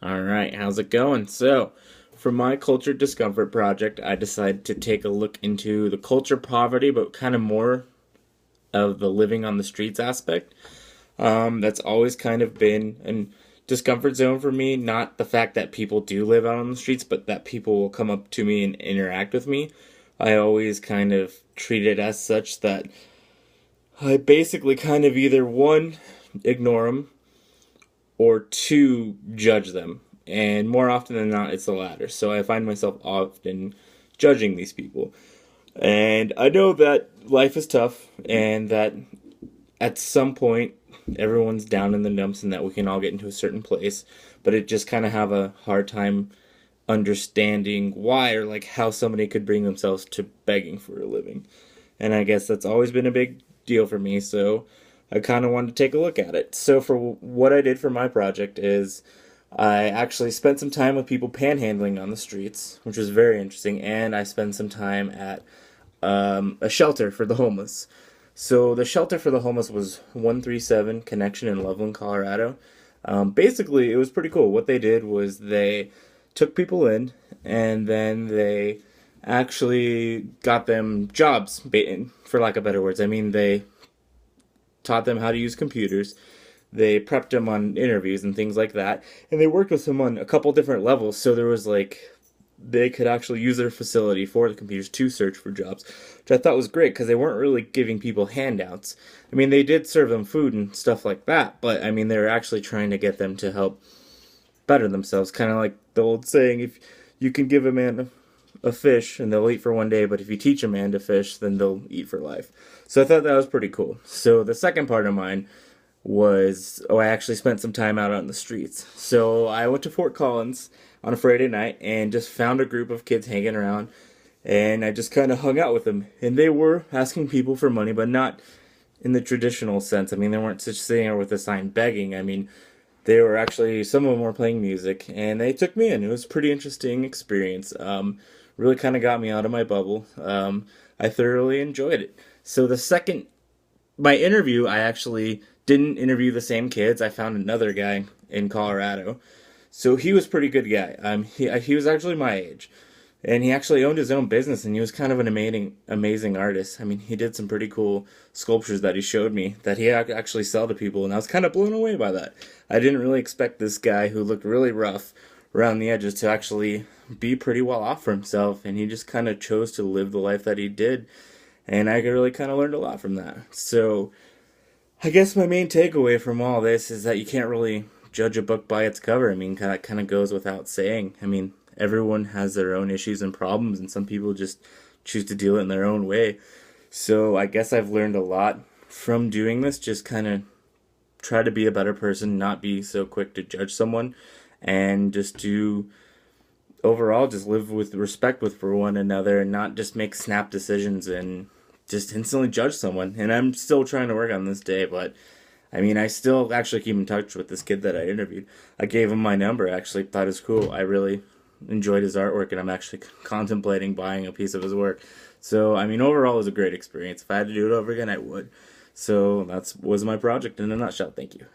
All right, how's it going? So, for my culture discomfort project, I decided to take a look into the culture poverty, but kind of more of the living on the streets aspect. That's always kind of been a discomfort zone for me. Not the fact that people do live out on the streets, but that people will come up to me and interact with me. I always kind of treat it as such that I basically kind of either one, ignore them, or two, judge them. And more often than not, it's the latter. So I find myself often judging these people. And I know that life is tough and that at some point everyone's down in the dumps and that we can all get into a certain place. But it just kind of have a hard time understanding why or like how somebody could bring themselves to begging for a living. And I guess that's always been a big deal for me. So I kind of wanted to take a look at it. So for what I did for my project is I actually spent some time with people panhandling on the streets, which was very interesting, and I spent some time at a shelter for the homeless. So the shelter for the homeless was 137 Connection in Loveland, Colorado. Basically, it was pretty cool. What they did was they took people in, and then they actually got them jobs, for lack of better words. I mean, they taught them how to use computers. They prepped them on interviews and things like that, and they worked with them on a couple different levels. So there was like they could actually use their facility for the computers to search for jobs, which I thought was great because they weren't really giving people handouts. I mean, they did serve them food and stuff like that, but I mean, they were actually trying to get them to help better themselves. Kind of like the old saying, if you can give a man a fish and they'll eat for one day, but if you teach a man to fish, then they'll eat for life. So I thought that was pretty cool. So the second part of mine was, I actually spent some time out on the streets. So I went to Fort Collins on a Friday night and just found a group of kids hanging around, and I just kind of hung out with them. And they were asking people for money, but not in the traditional sense. I mean, they weren't just sitting there with a sign begging. I mean, they were actually, some of them were playing music, and they took me in. It was a pretty interesting experience. Really kind of got me out of my bubble. I thoroughly enjoyed it. So my interview, I actually didn't interview the same kids. I found another guy in Colorado. So he was a pretty good guy. He was actually my age, and he actually owned his own business, and he was kind of an amazing artist. I mean, he did some pretty cool sculptures that he showed me that he actually sell to people, and I was kind of blown away by that. I didn't really expect this guy who looked really rough around the edges to actually be pretty well off for himself, and he just kind of chose to live the life that he did, and I really kind of learned a lot from that. So I guess my main takeaway from all this is that you can't really judge a book by its cover. I mean, that kind of goes without saying. I mean, everyone has their own issues and problems, and some people just choose to deal it in their own way. So I guess I've learned a lot from doing this. Just kind of try to be a better person, not be so quick to judge someone, and just do overall just live with respect with for one another, and not just make snap decisions and just instantly judge someone. And I'm still trying to work on this day, but I mean, I still actually keep in touch with this kid that I interviewed. I gave him my number, actually, thought it was cool. I really enjoyed his artwork, and I'm actually contemplating buying a piece of his work. So, I mean, overall, it was a great experience. If I had to do it over again, I would. So, that was my project in a nutshell. Thank you.